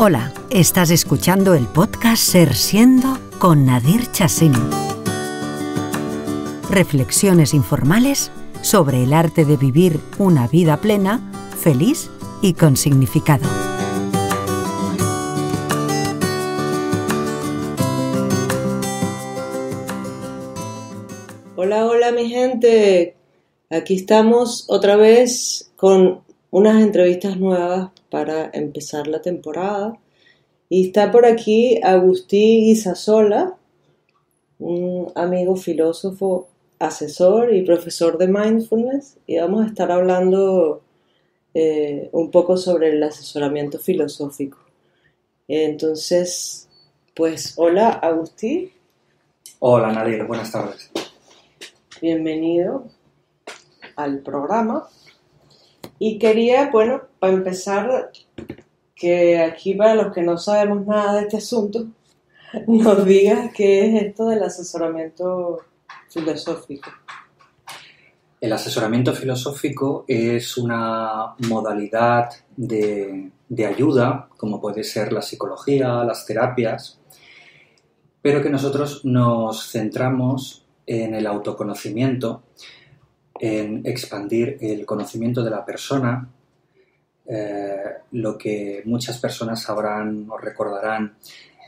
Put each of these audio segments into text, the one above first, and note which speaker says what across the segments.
Speaker 1: Hola, estás escuchando el podcast Ser Siendo con Nadir Chassin. Reflexiones informales sobre el arte de vivir una vida plena, feliz y con significado.
Speaker 2: Hola, hola mi gente. Aquí estamos otra vez con unas entrevistas nuevas para empezar la temporada. Y está por aquí Agustín Guisasola, un amigo filósofo, asesor y profesor de mindfulness. Y vamos a estar hablando un poco sobre el asesoramiento filosófico. Entonces, pues hola Agustín.
Speaker 3: Hola Nadir, buenas tardes.
Speaker 2: Bienvenido al programa. Y quería, bueno, para empezar, que aquí para los que no sabemos nada de este asunto, nos digas qué es esto del asesoramiento filosófico.
Speaker 3: El asesoramiento filosófico es una modalidad de ayuda, como puede ser la psicología, las terapias, pero que nosotros nos centramos en el autoconocimiento, en expandir el conocimiento de la persona, lo que muchas personas sabrán o recordarán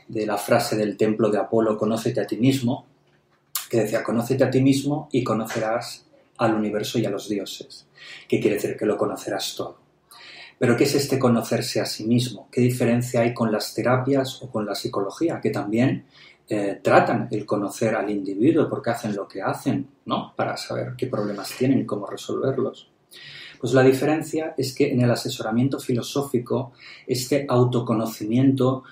Speaker 3: de la frase del templo de Apolo, conócete a ti mismo, que decía, conócete a ti mismo y conocerás al universo y a los dioses. ¿Qué quiere decir? Que lo conocerás todo. Pero ¿qué es este conocerse a sí mismo? ¿Qué diferencia hay con las terapias o con la psicología? Que también tratan el conocer al individuo porque hacen lo que hacen, ¿no? Para saber qué problemas tienen y cómo resolverlos. Pues la diferencia es que en el asesoramiento filosófico este autoconocimiento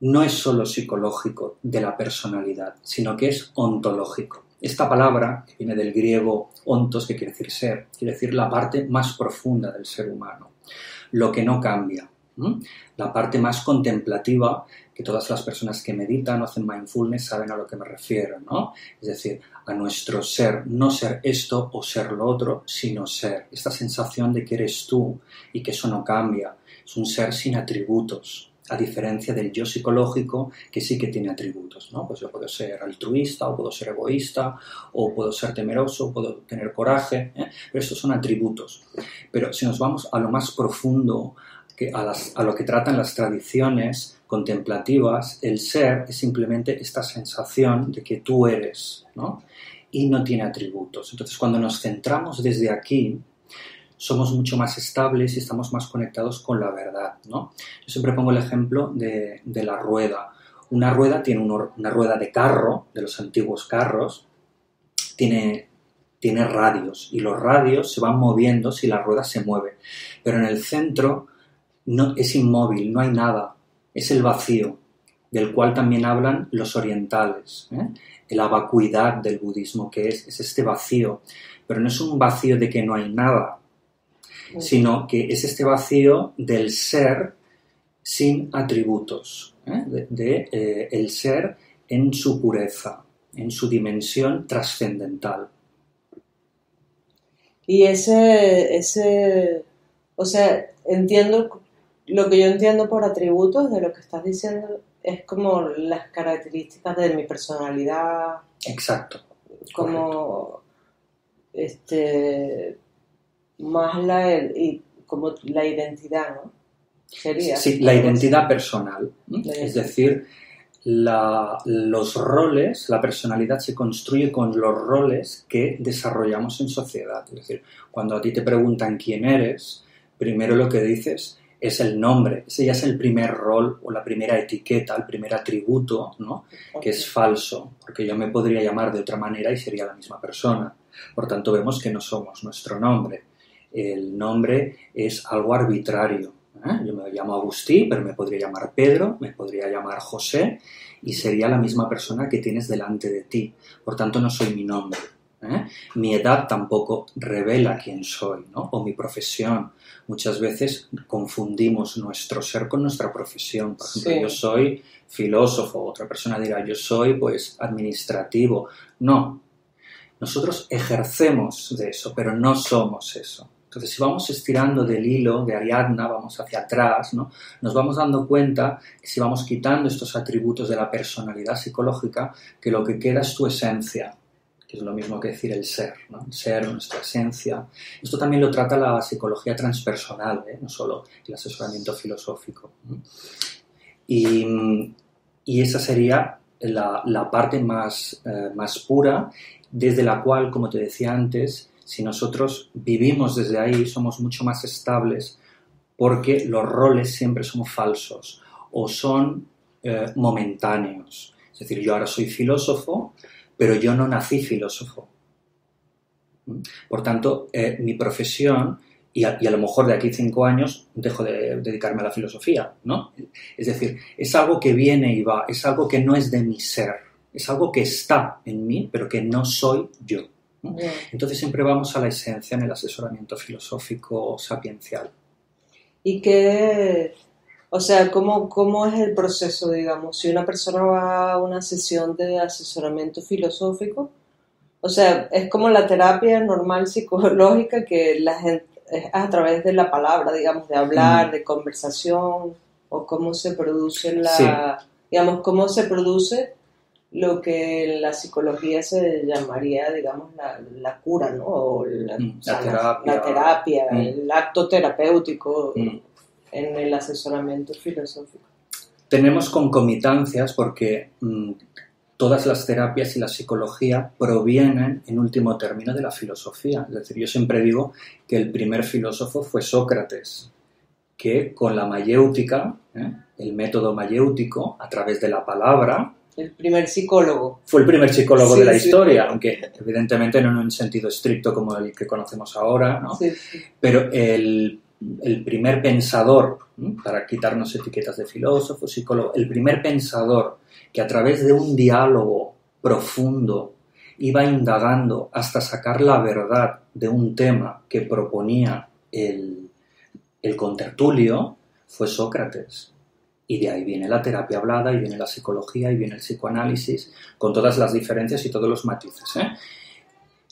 Speaker 3: no es solo psicológico de la personalidad, sino que es ontológico. Esta palabra, que viene del griego ontos, que quiere decir ser, quiere decir la parte más profunda del ser humano, lo que no cambia, la parte más contemplativa, que todas las personas que meditan o hacen mindfulness saben a lo que me refiero, ¿no? Es decir, a nuestro ser, no ser esto o ser lo otro, sino ser. Esta sensación de que eres tú y que eso no cambia. Es un ser sin atributos, a diferencia del yo psicológico que sí que tiene atributos, ¿no? Pues yo puedo ser altruista, o puedo ser egoísta, o puedo ser temeroso, o puedo tener coraje, pero estos son atributos. Pero si nos vamos a lo más profundo, a lo que tratan las tradiciones contemplativas, el ser es simplemente esta sensación de que tú eres, ¿no? Y no tiene atributos. Entonces, cuando nos centramos desde aquí, somos mucho más estables y estamos más conectados con la verdad, ¿no? Yo siempre pongo el ejemplo de la rueda. Una rueda tiene una rueda de carro, de los antiguos carros, tiene radios, y los radios se van moviendo si la rueda se mueve. Pero en el centro no, es inmóvil, no hay nada, es el vacío, del cual también hablan los orientales, la vacuidad del budismo, que es este vacío, pero no es un vacío de que no hay nada, sino que es este vacío del ser sin atributos, el ser en su pureza, en su dimensión trascendental.
Speaker 2: Y o sea, entiendo. Lo que yo entiendo por atributos de lo que estás diciendo es como las características de mi personalidad.
Speaker 3: Exacto.
Speaker 2: Como más como la identidad, ¿no? Sería.
Speaker 3: Sí, la identidad personal. Es decir, los roles, la personalidad se construye con los roles que desarrollamos en sociedad. Es decir, cuando a ti te preguntan quién eres, primero lo que dices es el nombre. Ese ya es el primer rol o la primera etiqueta, el primer atributo, ¿no? Que es falso, porque yo me podría llamar de otra manera y sería la misma persona. Por tanto, vemos que no somos nuestro nombre. El nombre es algo arbitrario. Yo me llamo Agustín, pero me podría llamar Pedro, me podría llamar José y sería la misma persona que tienes delante de ti. Por tanto, no soy mi nombre. Mi edad tampoco revela quién soy, ¿no? O mi profesión. Muchas veces confundimos nuestro ser con nuestra profesión. Por ejemplo, sí. Yo soy filósofo, otra persona dirá, yo soy pues administrativo. No, nosotros ejercemos de eso, pero no somos eso. Entonces, si vamos estirando del hilo de Ariadna, vamos hacia atrás, ¿no? Nos vamos dando cuenta que si vamos quitando estos atributos de la personalidad psicológica, que lo que queda es tu esencia, que es lo mismo que decir el ser, ¿no? El ser, nuestra esencia. Esto también lo trata la psicología transpersonal, no solo el asesoramiento filosófico, ¿no? Y esa sería la parte más pura, desde la cual, como te decía antes, si nosotros vivimos desde ahí, somos mucho más estables, porque los roles siempre son falsos o son momentáneos. Es decir, yo ahora soy filósofo, pero yo no nací filósofo. Por tanto, mi profesión, y a lo mejor de aquí 5 años dejo de dedicarme a la filosofía, ¿no? Es decir, es algo que viene y va, es algo que no es de mi ser, es algo que está en mí, pero que no soy yo, ¿no? Entonces siempre vamos a la esencia en el asesoramiento filosófico sapiencial.
Speaker 2: ¿Y qué, o sea, cómo es el proceso, digamos, si una persona va a una sesión de asesoramiento filosófico? O sea, es como la terapia normal psicológica que la gente es a través de la palabra, digamos, de hablar, de conversación, o cómo se produce digamos, cómo se produce lo que en la psicología se llamaría, digamos, la cura, ¿no? O la terapia, el acto terapéutico en el asesoramiento filosófico.
Speaker 3: Tenemos concomitancias porque todas las terapias y la psicología provienen, en último término, de la filosofía. Es decir, yo siempre digo que el primer filósofo fue Sócrates, que con la mayéutica, el método mayéutico, a través de la palabra...
Speaker 2: El primer psicólogo.
Speaker 3: Fue el primer psicólogo de la historia, aunque evidentemente no en un sentido estricto como el que conocemos ahora, ¿no? Sí. Pero el primer pensador, para quitarnos etiquetas de filósofo, psicólogo, el primer pensador que a través de un diálogo profundo iba indagando hasta sacar la verdad de un tema que proponía el contertulio, fue Sócrates. Y de ahí viene la terapia hablada, y viene la psicología, y viene el psicoanálisis, con todas las diferencias y todos los matices,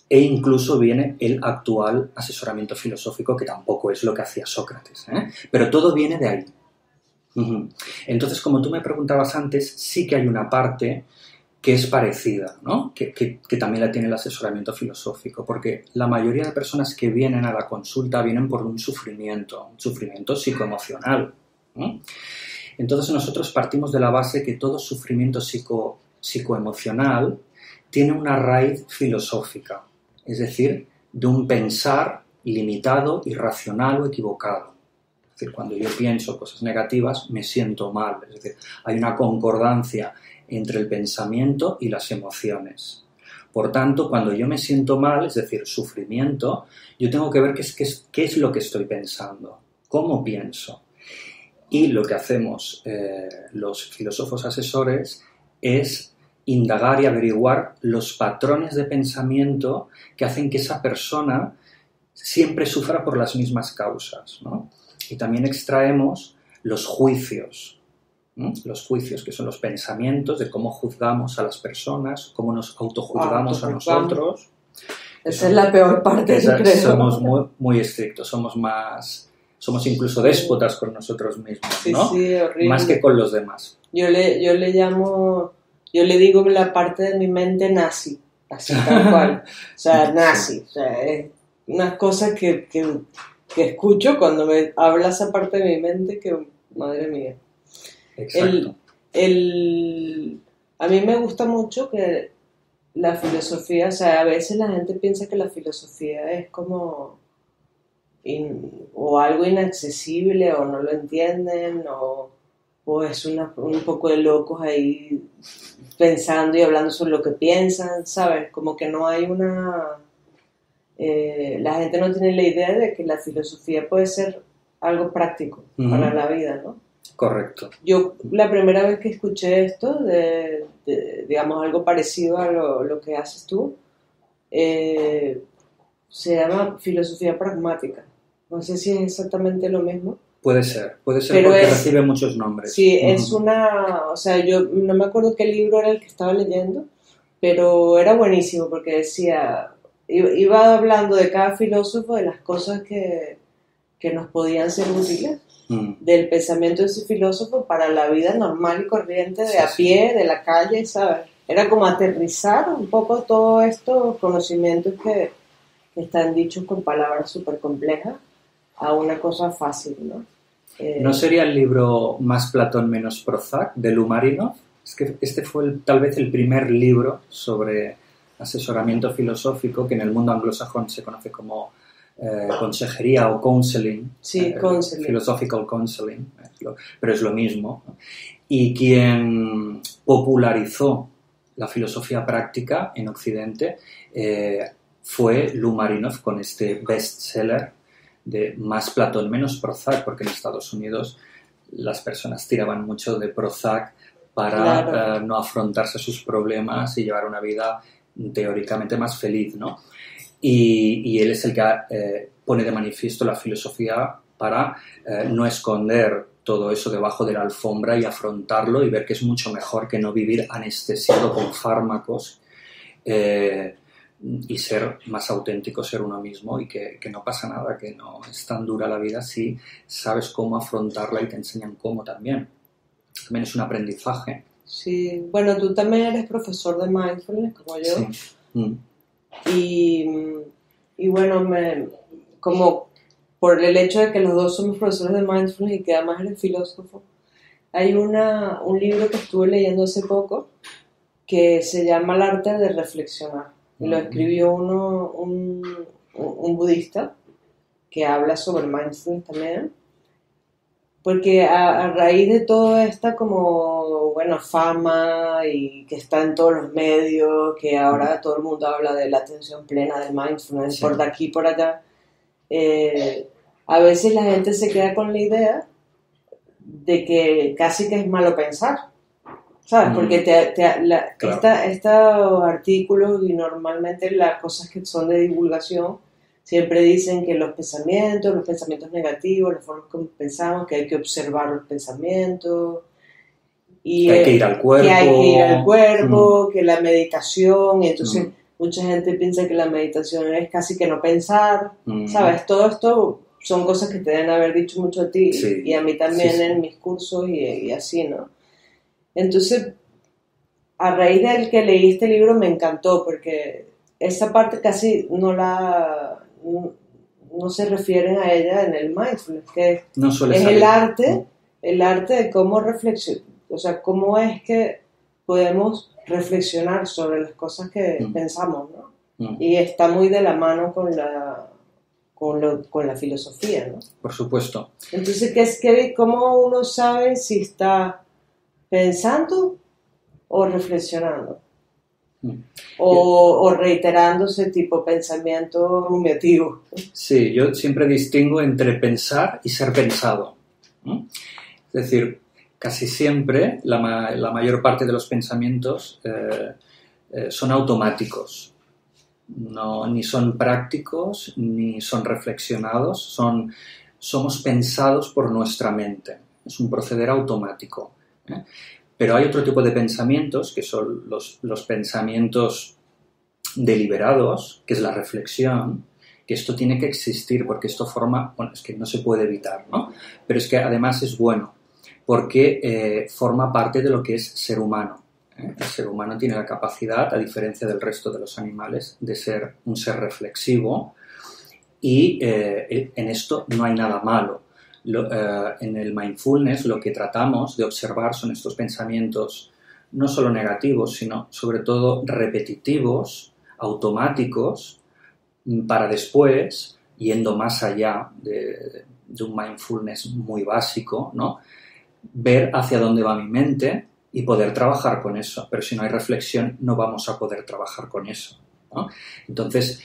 Speaker 3: E incluso viene el actual asesoramiento filosófico, que tampoco es lo que hacía Sócrates, Pero todo viene de ahí. Entonces, como tú me preguntabas antes, sí que hay una parte que es parecida, ¿no? Que también la tiene el asesoramiento filosófico, porque la mayoría de personas que vienen a la consulta vienen por un sufrimiento psicoemocional, ¿no? Entonces nosotros partimos de la base que todo sufrimiento psicoemocional tiene una raíz filosófica, es decir, de un pensar limitado, irracional o equivocado. Es decir, cuando yo pienso cosas negativas me siento mal, es decir, hay una concordancia entre el pensamiento y las emociones. Por tanto, cuando yo me siento mal, es decir, sufrimiento, yo tengo que ver qué es lo que estoy pensando, cómo pienso. Y lo que hacemos los filósofos asesores es indagar y averiguar los patrones de pensamiento que hacen que esa persona siempre sufra por las mismas causas, ¿no? Y también extraemos los juicios, ¿no? Los juicios, que son los pensamientos de cómo juzgamos a las personas, cómo nos autojuzgamos a nosotros.
Speaker 2: Esa es la peor parte, yo creo.
Speaker 3: Somos muy, muy estrictos, somos incluso déspotas con nosotros mismos, ¿no?
Speaker 2: Sí, horrible.
Speaker 3: Más que con los demás.
Speaker 2: Yo le digo la parte de mi mente nazi, así tal cual. O sea, nazi. O sea, es unas cosas que escucho cuando me habla esa parte de mi mente que, madre mía.
Speaker 3: Exacto.
Speaker 2: A mí me gusta mucho que la filosofía, o sea, a veces la gente piensa que la filosofía es como... o algo inaccesible, o no lo entienden, o es un poco de locos ahí pensando y hablando sobre lo que piensan, ¿sabes? Como que no hay la gente no tiene la idea de que la filosofía puede ser algo práctico para la vida, ¿no?
Speaker 3: Correcto.
Speaker 2: Yo la primera vez que escuché esto, digamos algo parecido a lo que haces tú, se llama filosofía pragmática. No sé si es exactamente lo mismo.
Speaker 3: Puede ser pero porque recibe muchos nombres.
Speaker 2: Sí, es o sea, yo no me acuerdo qué libro era el que estaba leyendo, pero era buenísimo porque decía, iba hablando de cada filósofo, de las cosas que nos podían ser útiles, del pensamiento de ese filósofo para la vida normal y corriente, de a pie, de la calle, ¿sabes? Era como aterrizar un poco todos estos conocimientos que están dichos con palabras súper complejas a una cosa fácil, ¿no?
Speaker 3: ¿No sería el libro Más Platón menos Prozac, de Lumarinov? Es que este fue tal vez el primer libro sobre asesoramiento filosófico que en el mundo anglosajón se conoce como consejería o counseling.
Speaker 2: Sí, counseling.
Speaker 3: Philosophical counseling, pero es lo mismo, ¿no? Y quien popularizó la filosofía práctica en Occidente fue Lumarinov con este bestseller de Más Platón menos Prozac, porque en Estados Unidos las personas tiraban mucho de Prozac para no afrontarse a sus problemas y llevar una vida teóricamente más feliz, ¿no? Y él es el que pone de manifiesto la filosofía para no esconder todo eso debajo de la alfombra y afrontarlo y ver que es mucho mejor que no vivir anestesiado con fármacos y ser más auténtico, ser uno mismo, y que no pasa nada, que no es tan dura la vida si sabes cómo afrontarla y te enseñan cómo también. También es un aprendizaje.
Speaker 2: Sí, bueno, tú también eres profesor de mindfulness como yo.
Speaker 3: Sí.
Speaker 2: Y bueno, como por el hecho de que los dos somos profesores de mindfulness y que además eres filósofo, hay un libro que estuve leyendo hace poco que se llama El arte de reflexionar. Y lo escribió un budista que habla sobre mindfulness también. Porque a raíz de toda esta como, bueno, fama y que está en todos los medios, que ahora todo el mundo habla de la atención plena, del mindfulness, sí, por aquí, por allá, a veces la gente se queda con la idea de que casi que es malo pensar, ¿sabes? Porque claro, estos artículos y normalmente las cosas que son de divulgación siempre dicen que los pensamientos negativos, la forma como pensamos, que hay que observar los pensamientos. Y
Speaker 3: que hay que ir al cuerpo.
Speaker 2: Que hay que ir al cuerpo, que la meditación, y entonces mucha gente piensa que la meditación es casi que no pensar, ¿sabes? Todo esto son cosas que te deben haber dicho mucho a ti, sí, y a mí también, sí, en mis cursos y así, ¿no? Entonces, a raíz del que leí este libro me encantó, porque esa parte casi no se refieren a ella en el mindfulness, que
Speaker 3: no suele
Speaker 2: es
Speaker 3: salir.
Speaker 2: el arte de cómo reflexionar, o sea, cómo es que podemos reflexionar sobre las cosas que pensamos, ¿no? Y está muy de la mano con la filosofía, ¿no?
Speaker 3: Por supuesto.
Speaker 2: Entonces, ¿cómo uno sabe si está pensando o reflexionando? O reiterándose tipo pensamiento rumiativo.
Speaker 3: Sí, yo siempre distingo entre pensar y ser pensado. Es decir, casi siempre la mayor parte de los pensamientos son automáticos. Ni son prácticos, ni son reflexionados, somos pensados por nuestra mente. Es un proceder automático. Pero hay otro tipo de pensamientos, que son los pensamientos deliberados, que es la reflexión, que esto tiene que existir, porque esto es que no se puede evitar, ¿no? Pero es que además es bueno, porque forma parte de lo que es ser humano. El ser humano tiene la capacidad, a diferencia del resto de los animales, de ser un ser reflexivo, y en esto no hay nada malo. En el mindfulness lo que tratamos de observar son estos pensamientos no solo negativos, sino sobre todo repetitivos, automáticos, para después, yendo más allá de un mindfulness muy básico, ¿no? Ver hacia dónde va mi mente y poder trabajar con eso. Pero si no hay reflexión, no vamos a poder trabajar con eso, ¿no? Entonces,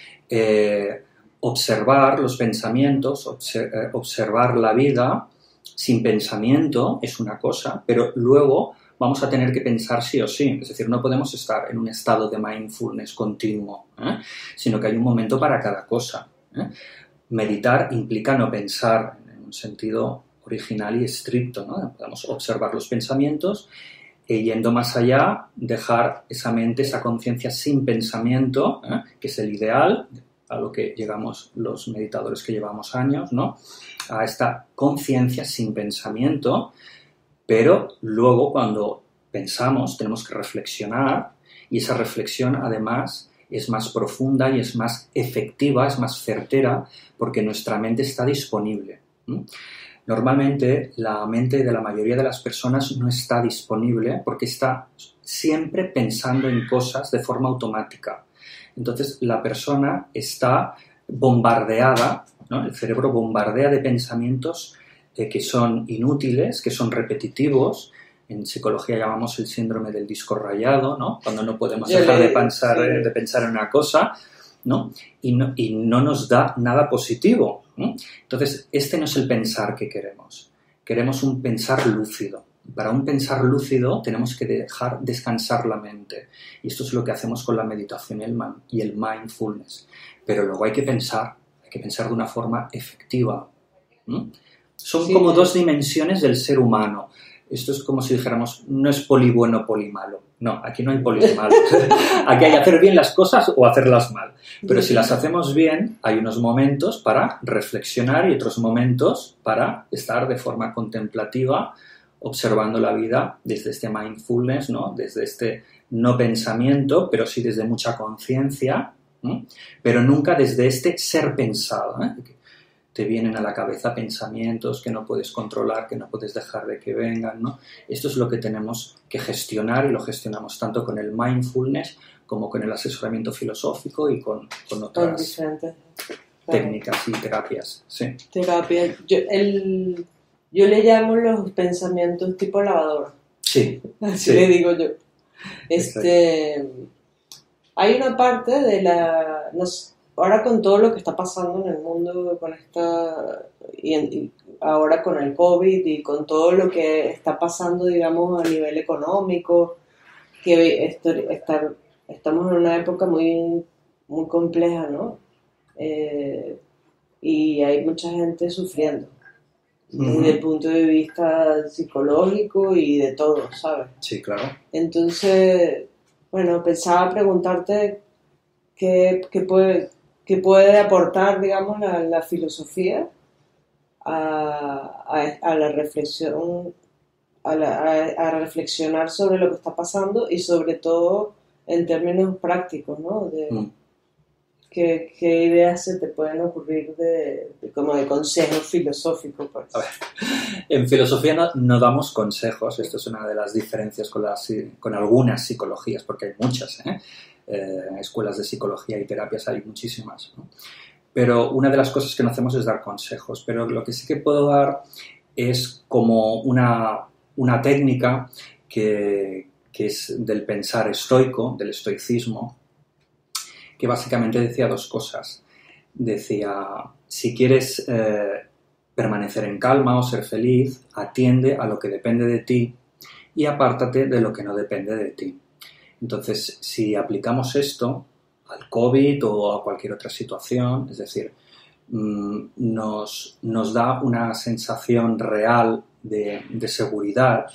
Speaker 3: observar los pensamientos, observar la vida sin pensamiento es una cosa, pero luego vamos a tener que pensar sí o sí. Es decir, no podemos estar en un estado de mindfulness continuo, sino que hay un momento para cada cosa. Meditar implica no pensar en un sentido original y estricto, ¿no? Podemos observar los pensamientos y yendo más allá, dejar esa mente, esa conciencia sin pensamiento, que es el ideal, a lo que llegamos los meditadores que llevamos años, ¿no? A esta conciencia sin pensamiento, pero luego cuando pensamos tenemos que reflexionar y esa reflexión además es más profunda y es más efectiva, es más certera porque nuestra mente está disponible. Normalmente la mente de la mayoría de las personas no está disponible porque está siempre pensando en cosas de forma automática. Entonces la persona está bombardeada, ¿no? El cerebro bombardea de pensamientos que son inútiles, que son repetitivos. En psicología llamamos el síndrome del disco rayado, ¿no? Cuando no podemos dejar de pensar en una cosa, ¿no? Y no nos da nada positivo, ¿no? Entonces, este no es el pensar que queremos. Queremos un pensar lúcido. Para un pensar lúcido tenemos que dejar descansar la mente. Y esto es lo que hacemos con la meditación y el mindfulness. Pero luego hay que pensar de una forma efectiva. Son como dos dimensiones del ser humano. Esto es como si dijéramos, no es poli bueno, poli malo. No, aquí no hay polis malo. Aquí hay hacer bien las cosas o hacerlas mal. Pero si las hacemos bien, hay unos momentos para reflexionar y otros momentos para estar de forma contemplativa, observando la vida desde este mindfulness, ¿no? Desde este no pensamiento, pero sí desde mucha conciencia, ¿no? Pero nunca desde este ser pensado, ¿eh? Te vienen a la cabeza pensamientos que no puedes controlar, que no puedes dejar de que vengan, ¿no? Esto es lo que tenemos que gestionar y lo gestionamos tanto con el mindfulness como con el asesoramiento filosófico y con otras
Speaker 2: diferentes
Speaker 3: técnicas y terapias. Sí.
Speaker 2: Terapia. Yo le llamo los pensamientos tipo lavadora.
Speaker 3: Sí.
Speaker 2: Así le digo yo. Hay una parte de la... ahora con todo lo que está pasando en el mundo, con y ahora con el COVID y con todo lo que está pasando, digamos, a nivel económico, que estamos en una época muy, muy compleja, ¿no? Y hay mucha gente sufriendo, desde el punto de vista psicológico y de todo, ¿sabes?
Speaker 3: Sí, claro.
Speaker 2: Entonces, bueno, pensaba preguntarte qué puede aportar, digamos, la filosofía a la reflexión, a reflexionar sobre lo que está pasando y sobre todo en términos prácticos, ¿no? ¿Qué ideas se te pueden ocurrir como de consejos filosóficos? Pues?
Speaker 3: A ver, en filosofía no damos consejos, esto es una de las diferencias con algunas psicologías, porque hay muchas, escuelas de psicología y terapias hay muchísimas, ¿no? Pero una de las cosas que no hacemos es dar consejos, pero lo que sí que puedo dar es como una técnica que es del pensar estoico, del estoicismo, que básicamente decía dos cosas. Decía, si quieres permanecer en calma o ser feliz, atiende a lo que depende de ti y apártate de lo que no depende de ti. Entonces, si aplicamos esto al COVID o a cualquier otra situación, es decir, nos da una sensación real de seguridad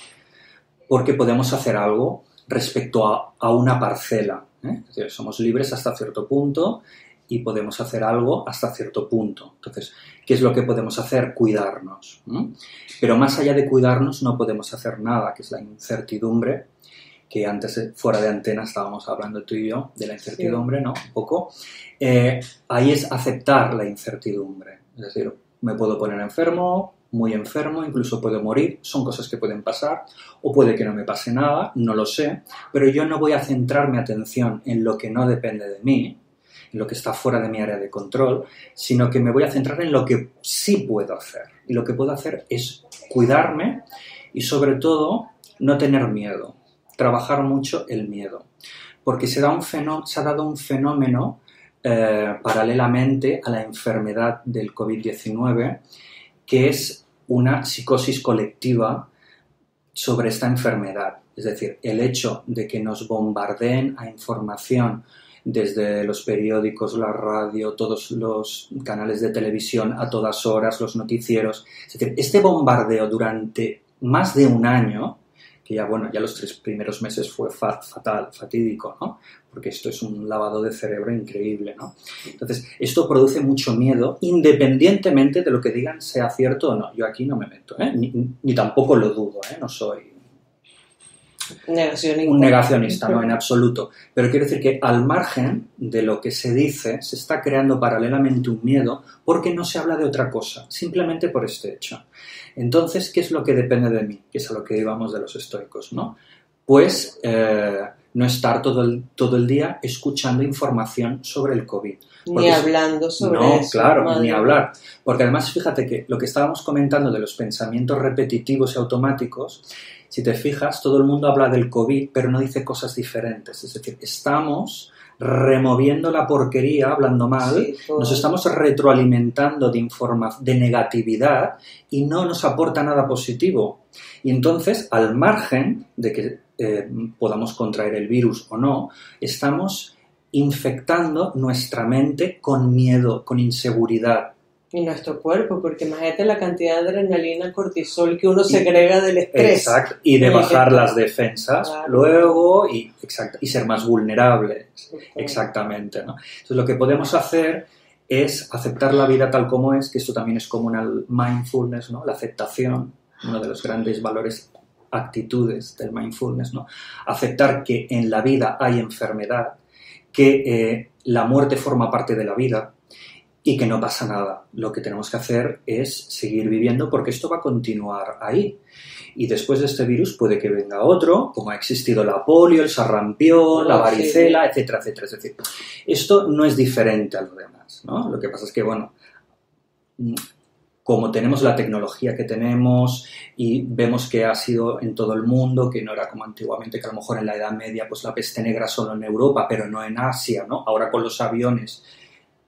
Speaker 3: porque podemos hacer algo respecto a una parcela, ¿eh? Es decir, somos libres hasta cierto punto y podemos hacer algo hasta cierto punto. Entonces, ¿qué es lo que podemos hacer? Cuidarnos, ¿eh? Pero más allá de cuidarnos no podemos hacer nada, que es la incertidumbre, que antes fuera de antena estábamos hablando tú y yo de la incertidumbre, sí. ¿No? Un poco. Ahí es aceptar la incertidumbre. Es decir, me puedo poner enfermo, muy enfermo, incluso puedo morir, son cosas que pueden pasar, o puede que no me pase nada, no lo sé, pero yo no voy a centrar mi atención en lo que no depende de mí, en lo que está fuera de mi área de control, sino que me voy a centrar en lo que sí puedo hacer. Y lo que puedo hacer es cuidarme y sobre todo no tener miedo. Trabajar mucho el miedo, porque se ha dado un fenómeno paralelamente a la enfermedad del COVID-19, que es una psicosis colectiva sobre esta enfermedad. Es decir, el hecho de que nos bombardeen a información desde los periódicos, la radio, todos los canales de televisión a todas horas, los noticieros. Es decir, este bombardeo durante más de un año que ya, bueno, ya los 3 primeros meses fue fatal, fatídico, ¿no? Porque esto es un lavado de cerebro increíble, ¿no? Entonces, esto produce mucho miedo, independientemente de lo que digan sea cierto o no. Yo aquí no me meto, ¿eh? Ni tampoco lo dudo, ¿eh? No soy un negacionista, no, en absoluto. Pero quiero decir que al margen de lo que se dice, se está creando paralelamente un miedo porque no se habla de otra cosa, simplemente por este hecho. Entonces, ¿qué es lo que depende de mí? Que es a lo que íbamos de los estoicos, ¿no? Pues no estar todo el día escuchando información sobre el COVID.
Speaker 2: Ni hablando sobre eso.
Speaker 3: No, claro, ni hablar. Porque además, fíjate que lo que estábamos comentando de los pensamientos repetitivos y automáticos, si te fijas, todo el mundo habla del COVID, pero no dice cosas diferentes. Es decir, estamos removiendo la porquería, hablando mal, nos estamos retroalimentando de negatividad y no nos aporta nada positivo. Y entonces, al margen de que podamos contraer el virus o no, estamos infectando nuestra mente con miedo, con inseguridad.
Speaker 2: Y nuestro cuerpo, porque imagínate la cantidad de adrenalina, cortisol que uno segrega del estrés.
Speaker 3: Exacto, y de bajar las defensas, claro. Luego y ser más vulnerables. Okay. Exactamente, ¿no? Entonces lo que podemos hacer es aceptar la vida tal como es, que esto también es como una mindfulness, ¿no? La aceptación, uno de los grandes valores, actitudes del mindfulness, ¿no? Aceptar que en la vida hay enfermedad, que la muerte forma parte de la vida, y que no pasa nada. Lo que tenemos que hacer es seguir viviendo porque esto va a continuar ahí. Y después de este virus puede que venga otro, como ha existido la polio, el sarampión, la varicela, etcétera, etcétera. Es decir, esto no es diferente a lo demás, ¿no? Lo que pasa es que, bueno, como tenemos la tecnología que tenemos y vemos que ha sido en todo el mundo, que no era como antiguamente, que a lo mejor en la Edad Media pues la peste negra solo en Europa, pero no en Asia, ¿no? Ahora con los aviones,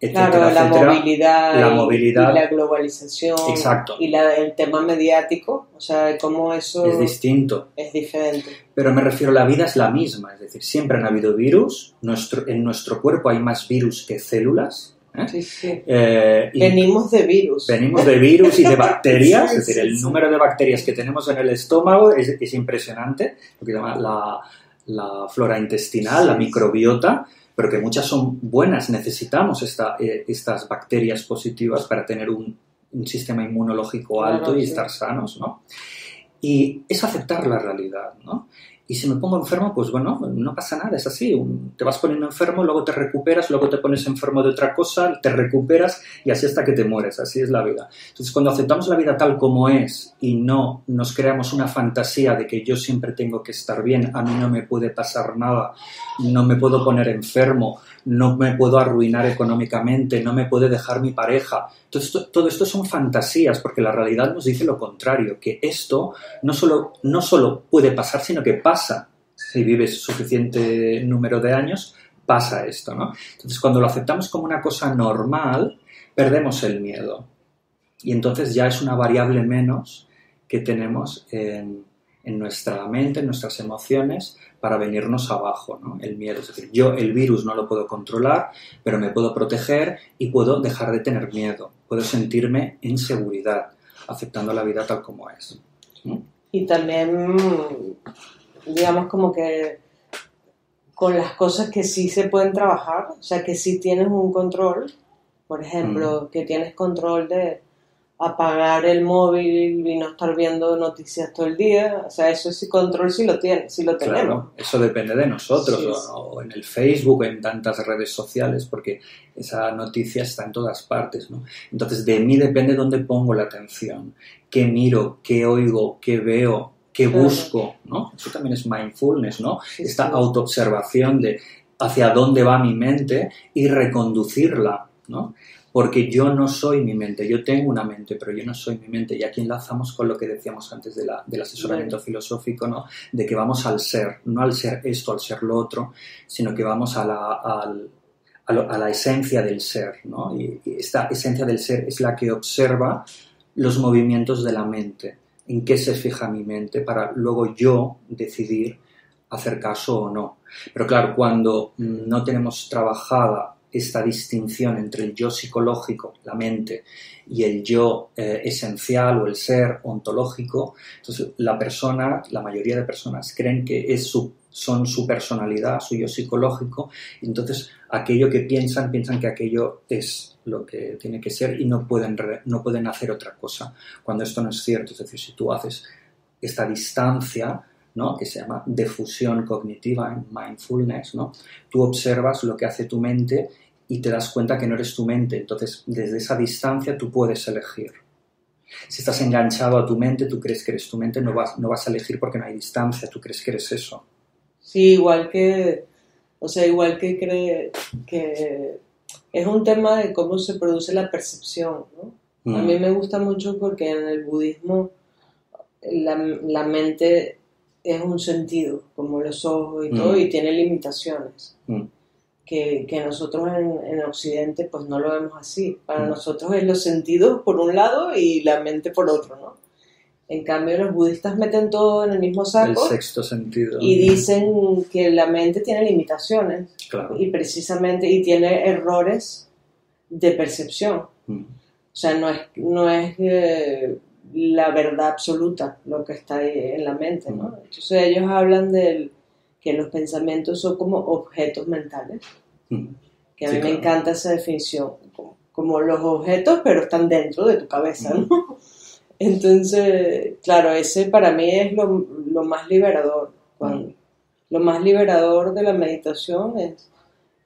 Speaker 3: etcétera,
Speaker 2: claro,
Speaker 3: etcétera,
Speaker 2: la movilidad y la globalización.
Speaker 3: Exacto.
Speaker 2: Y el tema mediático, o sea, cómo eso
Speaker 3: es distinto.
Speaker 2: Es diferente.
Speaker 3: Pero me refiero, la vida es la misma, es decir, siempre han habido virus, en nuestro cuerpo hay más virus que células.
Speaker 2: Sí, sí. Venimos de virus.
Speaker 3: Venimos de virus y de bacterias,
Speaker 2: Sí,
Speaker 3: es decir,
Speaker 2: sí,
Speaker 3: el número de bacterias que tenemos en el estómago es impresionante, lo que se llama la flora intestinal, la microbiota, pero que muchas son buenas. Necesitamos estas bacterias positivas para tener un sistema inmunológico alto y estar sanos, ¿no? Y es aceptar la realidad, ¿no? Y si me pongo enfermo, pues bueno, no pasa nada, es así. Te vas poniendo enfermo, luego te recuperas, luego te pones enfermo de otra cosa, te recuperas y así hasta que te mueres, así es la vida. Entonces, cuando aceptamos la vida tal como es y no nos creamos una fantasía de que yo siempre tengo que estar bien, a mí no me puede pasar nada, no me puedo poner enfermo, no me puedo arruinar económicamente, no me puede dejar mi pareja. Todo esto son fantasías, porque la realidad nos dice lo contrario, que esto no solo puede pasar, sino que pasa. Si vives suficiente número de años, pasa esto, ¿no? Entonces, cuando lo aceptamos como una cosa normal, perdemos el miedo. Y entonces ya es una variable menos que tenemos en nuestra mente, en nuestras emociones, para venirnos abajo, ¿no? El miedo. Es decir, yo el virus no lo puedo controlar, pero me puedo proteger y puedo dejar de tener miedo. Puedo sentirme en seguridad, aceptando la vida tal como es. ¿Mm?
Speaker 2: Y también, digamos, como que con las cosas que sí se pueden trabajar, o sea, que sí tienes un control, por ejemplo, que tienes control de apagar el móvil y no estar viendo noticias todo el día, o sea, eso sí, control sí lo tienes, sí lo tenemos.
Speaker 3: Claro, eso depende de nosotros, sí, o en el Facebook, en tantas redes sociales, porque esa noticia está en todas partes, ¿no? Entonces, de mí depende dónde pongo la atención, qué miro, qué oigo, qué veo, qué busco, ¿no? Eso también es mindfulness, ¿no? Sí, esta autoobservación de hacia dónde va mi mente y reconducirla, ¿no? Porque yo no soy mi mente, yo tengo una mente, pero yo no soy mi mente. Y aquí enlazamos con lo que decíamos antes del asesoramiento filosófico, ¿no? De que vamos al ser, no al ser esto, al ser lo otro, sino que vamos a la esencia del ser, ¿no? Y esta esencia del ser es la que observa los movimientos de la mente, en qué se fija mi mente, para luego yo decidir hacer caso o no. Pero claro, cuando no tenemos trabajada esta distinción entre el yo psicológico, la mente, y el yo esencial o el ser ontológico, entonces la mayoría de personas creen que son su personalidad, su yo psicológico, y entonces aquello que piensan que aquello es lo que tiene que ser y no pueden hacer otra cosa, cuando esto no es cierto. Es decir, si tú haces esta distancia, ¿no?, que se llama defusión cognitiva en mindfulness, ¿no?, tú observas lo que hace tu mente y te das cuenta que no eres tu mente. Entonces, desde esa distancia tú puedes elegir. Si estás enganchado a tu mente, tú crees que eres tu mente, no vas a elegir porque no hay distancia, tú crees que eres eso.
Speaker 2: Sí, igual que cree que es un tema de cómo se produce la percepción, ¿no? A mí me gusta mucho porque en el budismo la mente es un sentido, como los ojos y todo, y tiene limitaciones. Que nosotros en Occidente pues no lo vemos así. Para nosotros es los sentidos por un lado y la mente por otro, ¿no? En cambio los budistas meten todo en el mismo saco.
Speaker 3: El sexto sentido.
Speaker 2: Y dicen que la mente tiene limitaciones.
Speaker 3: Claro.
Speaker 2: Y precisamente tiene errores de percepción. O sea, no es la verdad absoluta lo que está ahí en la mente, ¿no? Entonces ellos hablan que los pensamientos son como objetos mentales, que a mí me encanta esa definición, como los objetos, pero están dentro de tu cabeza, ¿no? Entonces, claro, ese para mí es lo más liberador. Lo más liberador de la meditación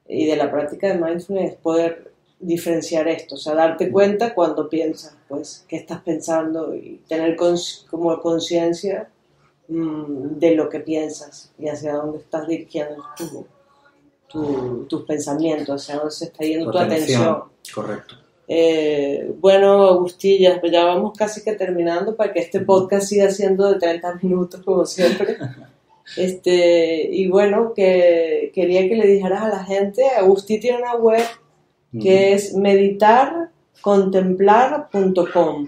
Speaker 2: y de la práctica de mindfulness es poder diferenciar esto, o sea, darte cuenta cuando piensas, pues, qué estás pensando y tener como conciencia de lo que piensas y hacia dónde estás dirigiendo tus pensamientos, hacia dónde se está yendo tu atención.
Speaker 3: Correcto.
Speaker 2: Bueno, Agustí, ya vamos casi que terminando para que este podcast siga siendo de 30 minutos como siempre. Y bueno, que quería que le dijeras a la gente, Agustí tiene una web que es meditarcontemplar.com.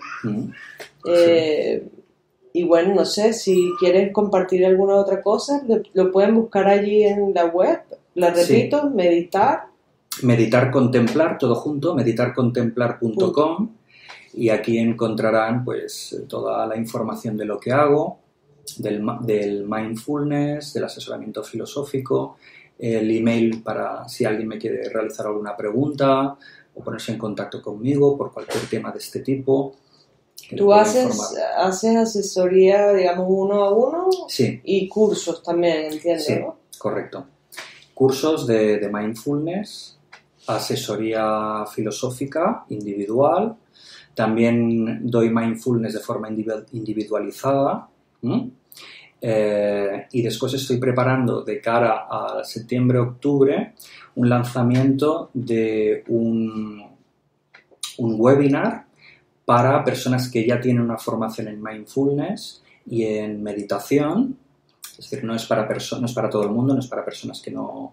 Speaker 2: Y bueno, no sé, si quieres compartir alguna otra cosa, lo pueden buscar allí en la web. La repito,
Speaker 3: Meditar Contemplar, todo junto, meditarcontemplar.com, y aquí encontrarán pues toda la información de lo que hago, del mindfulness, del asesoramiento filosófico, el email para si alguien me quiere realizar alguna pregunta o ponerse en contacto conmigo por cualquier tema de este tipo.
Speaker 2: ¿Tú haces asesoría, digamos, 1 a 1?
Speaker 3: Sí.
Speaker 2: Y cursos también, entiendo,
Speaker 3: sí,
Speaker 2: ¿no?
Speaker 3: Correcto. Cursos de mindfulness, asesoría filosófica individual. También doy mindfulness de forma individualizada. Y después estoy preparando de cara a septiembre-octubre un lanzamiento de un webinar para personas que ya tienen una formación en mindfulness y en meditación. Es decir, no es para todo el mundo, no es para personas que no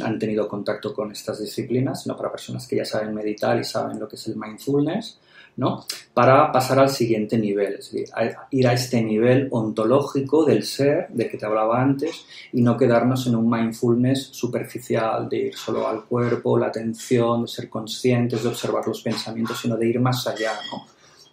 Speaker 3: han tenido contacto con estas disciplinas, sino para personas que ya saben meditar y saben lo que es el mindfulness, ¿no? Para pasar al siguiente nivel, es decir, ir a este nivel ontológico del ser, del que te hablaba antes, y no quedarnos en un mindfulness superficial, de ir solo al cuerpo, la atención, de ser conscientes, de observar los pensamientos, sino de ir más allá, ¿no?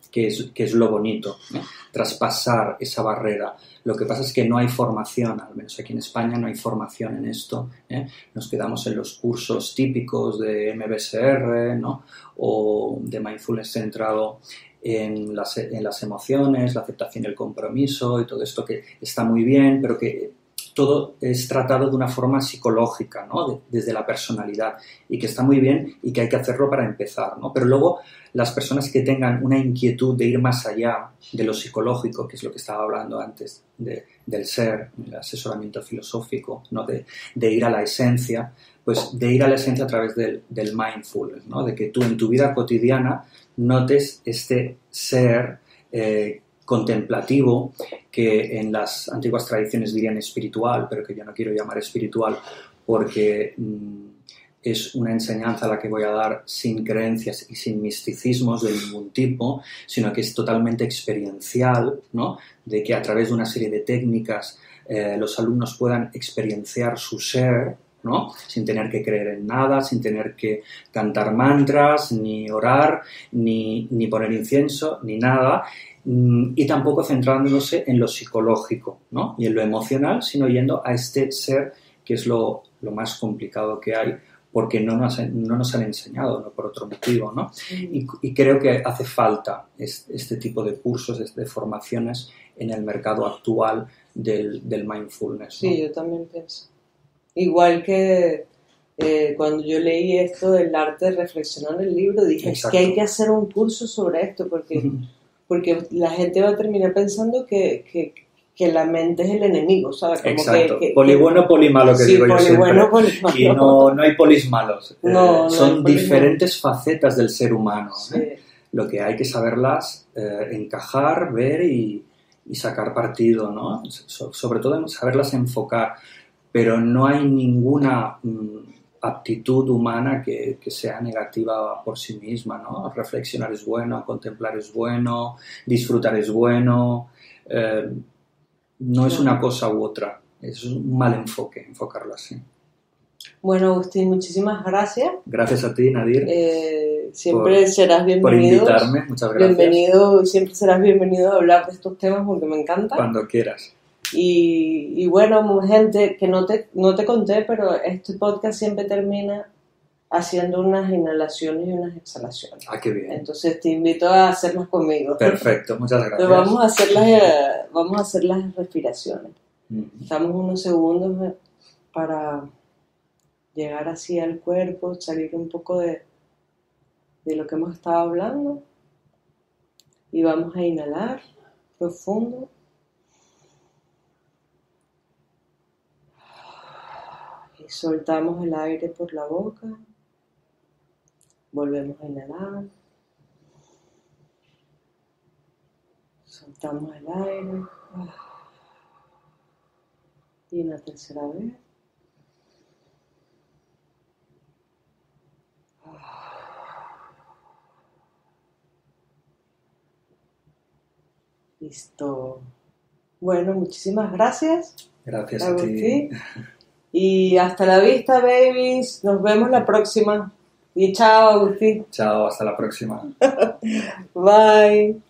Speaker 3: Que es lo bonito, ¿no? Traspasar esa barrera. Lo que pasa es que no hay formación, al menos aquí en España no hay formación en esto, ¿eh? Nos quedamos en los cursos típicos de MBSR, ¿no? O de mindfulness centrado en las emociones, la aceptación y el compromiso y todo esto, que está muy bien, pero que todo es tratado de una forma psicológica, ¿no? Desde la personalidad, y que está muy bien y que hay que hacerlo para empezar, ¿no? Pero luego las personas que tengan una inquietud de ir más allá de lo psicológico, que es lo que estaba hablando antes del ser, el asesoramiento filosófico, ¿no? De ir a la esencia, pues de ir a la esencia a través del mindfulness, ¿no? De que tú en tu vida cotidiana notes este ser contemplativo, que en las antiguas tradiciones dirían espiritual, pero que yo no quiero llamar espiritual porque es una enseñanza a la que voy a dar sin creencias y sin misticismos de ningún tipo, sino que es totalmente experiencial, ¿no? De que a través de una serie de técnicas los alumnos puedan experienciar su ser, ¿no? Sin tener que creer en nada, sin tener que cantar mantras, ni orar, ni poner incienso, ni nada, y tampoco centrándose en lo psicológico, ¿no? Y en lo emocional, sino yendo a este ser que es lo más complicado que hay, porque no nos han enseñado, no por otro motivo, ¿no? Y creo que hace falta este tipo de cursos, de formaciones en el mercado actual del mindfulness, ¿no?
Speaker 2: Sí, yo también pienso. Igual que cuando yo leí esto del arte de reflexionar en el libro, dije que hay que hacer un curso sobre esto, porque la gente va a terminar pensando que la mente es el enemigo, ¿sabes? Como
Speaker 3: exacto. Poli bueno, poli malo, que sí, digo yo siempre.
Speaker 2: Poli malo.
Speaker 3: Y no hay polis malos. Son
Speaker 2: no
Speaker 3: diferentes facetas del ser humano.
Speaker 2: Sí.
Speaker 3: Lo que hay que saberlas encajar, ver y sacar partido, ¿no? Sobre todo saberlas enfocar. Pero no hay ninguna aptitud humana que sea negativa por sí misma, ¿no? Reflexionar es bueno, contemplar es bueno, disfrutar es bueno. No es una cosa u otra, es un mal enfoque, enfocarlo así.
Speaker 2: Bueno, Agustín, muchísimas gracias.
Speaker 3: Gracias a ti, Nadir.
Speaker 2: Siempre serás bienvenido.
Speaker 3: Por invitarme, muchas gracias.
Speaker 2: Siempre serás bienvenido a hablar de estos temas porque me encanta.
Speaker 3: Cuando quieras.
Speaker 2: Y bueno, gente, que no te conté, pero este podcast siempre termina haciendo unas inhalaciones y unas exhalaciones.
Speaker 3: Ah, qué bien.
Speaker 2: Entonces te invito a hacerlas conmigo.
Speaker 3: Perfecto, muchas gracias.
Speaker 2: Pero vamos a hacer las respiraciones. Estamos unos segundos para llegar así al cuerpo, salir un poco de lo que hemos estado hablando. Y vamos a inhalar profundo. Y soltamos el aire por la boca. Volvemos a inhalar. Soltamos el aire. Y una tercera vez. Listo. Bueno, muchísimas gracias.
Speaker 3: Gracias
Speaker 2: Agustín.
Speaker 3: a ti.
Speaker 2: Y hasta la vista, babies. Nos vemos la próxima. Y chao, Agustín.
Speaker 3: Chao, hasta la próxima.
Speaker 2: Bye.